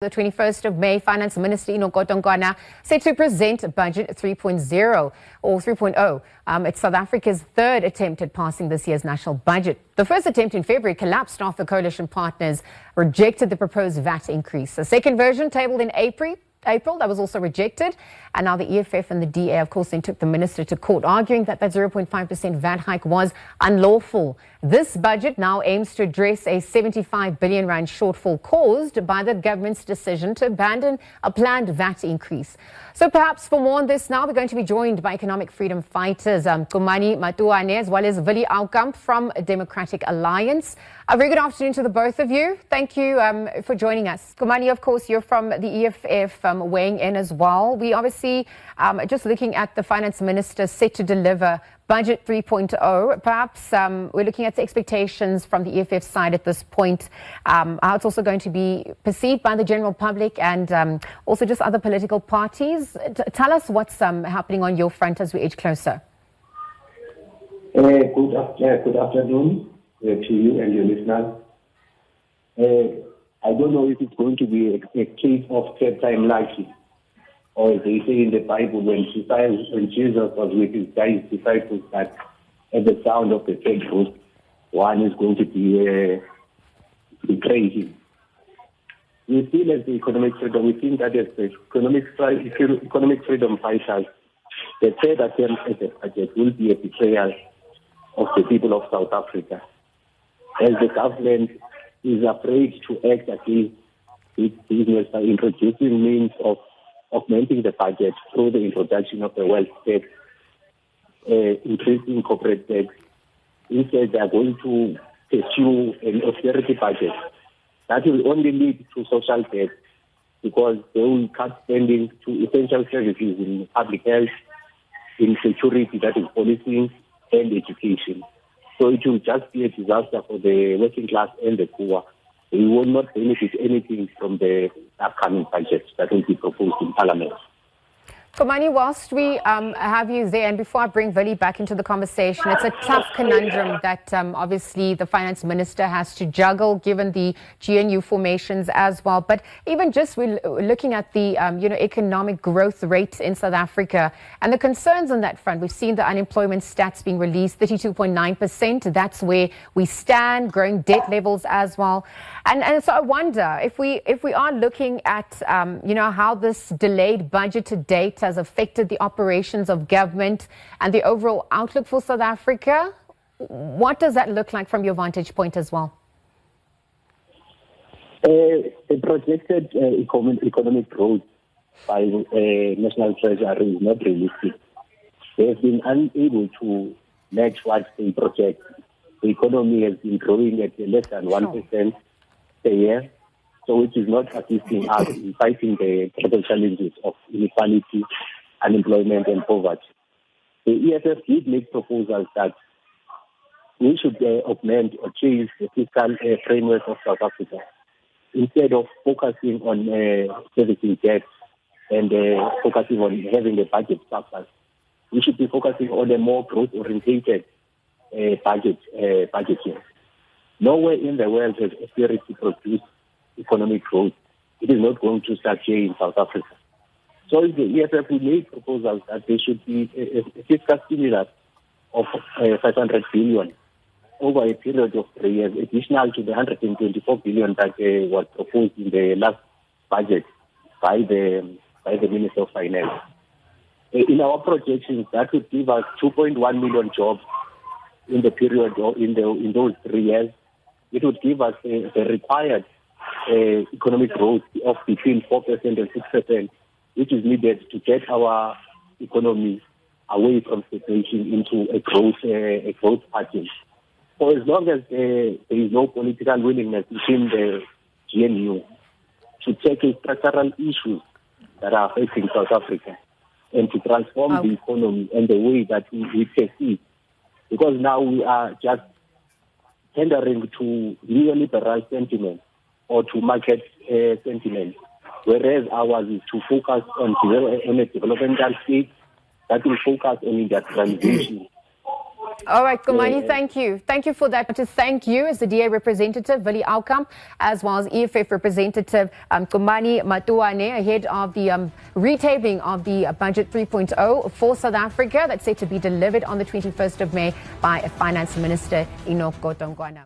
The 21st of May, Finance Minister Inokotonkwana set to present Budget 3.0 or 3.0. It's South Africa's third attempt at passing this year's national budget. The first attempt in February collapsed after coalition partners rejected the proposed VAT increase. The second version, tabled in April, that was also rejected. And now the EFF and the DA, of course, then took the minister to court, arguing that 0.5% VAT hike was unlawful. This budget now aims to address a 75 billion rand shortfall caused by the government's decision to abandon a planned VAT increase. So perhaps for more on this now, we're going to be joined by economic freedom fighters Chumani Matiwane as well as Willie Aukamp from Democratic Alliance. A very good afternoon to the both of you. Thank you for joining us. Chumani, of course, you're from the EFF weighing in as well. We obviously just looking at the finance minister set to deliver Budget 3.0. Perhaps we're looking at the expectations from the EFF side at this point, how it's also going to be perceived by the general public and also just other political parties. Tell us what's happening on your front as we edge closer. Good afternoon to you and your listeners. I don't know if it's going to be a case of third time lucky, or as they say in the Bible, when Jesus was with his disciples, that at the sound of the third roost, one is going to betray him. We feel as the economic freedom, we think that as the economic freedom fighters, the third attempt at the budget will be a betrayal of the people of South Africa, as the government is afraid to act against its business by introducing means of augmenting the budget through the introduction of the wealth tax, increasing corporate tax. Instead, they are going to pursue an austerity budget that will only lead to social debt, because they will cut spending to essential services in public health, in security, that is policing, and education. So it will just be a disaster for the working class and the poor. We will not benefit anything from the upcoming budget that will be proposed in Parliament. Chumani, whilst we have you there, and before I bring Willie back into the conversation, it's a tough conundrum that obviously the finance minister has to juggle, given the GNU formations as well. But even just we're looking at the economic growth rate in South Africa and the concerns on that front. We've seen the unemployment stats being released, 32.9%. That's where we stand, growing debt levels as well. And so I wonder if we are looking at how this delayed budget to date has affected the operations of government and the overall outlook for South Africa. What does that look like from your vantage point as well? The projected economic growth by National Treasury is not realistic. They have been unable to match what they project. The economy has been growing at less than 1% per year, so which is not assisting us in fighting the global challenges of inequality, unemployment and poverty. The EFF did make proposals that we should augment or change the fiscal framework of South Africa. Instead of focusing on servicing debt and focusing on having a budget surplus, we should be focusing on a more growth-orientated budget here. Nowhere in the world has austerity produced economic growth. It is not going to start here in South Africa. So the EFF will make proposals that there should be a fiscal stimulus of 500 billion over a period of 3 years, additional to the 124 billion that was proposed in the last budget by the Minister of Finance. In our projections, that would give us 2.1 million jobs in the period, or in those 3 years. It would give us the required economic growth of between 4% and 6%, which is needed to get our economy away from stagnation into a growth pattern. For as long as there is no political willingness within the GNU to tackle structural issues that are affecting South Africa and to transform the economy and the way that we perceive, because now we are just tendering to neoliberal sentiment or to market sentiment, whereas ours is to focus on a developmental state that will focus on industrialization All right, Chumani, thank you. Thank you for that. To thank you as the DA representative, Willie Alkamp, as well as EFF representative Chumani Matiwane, ahead of the retabling of the Budget 3.0 for South Africa that's set to be delivered on the 21st of May by Finance Minister Enoch Godongwana.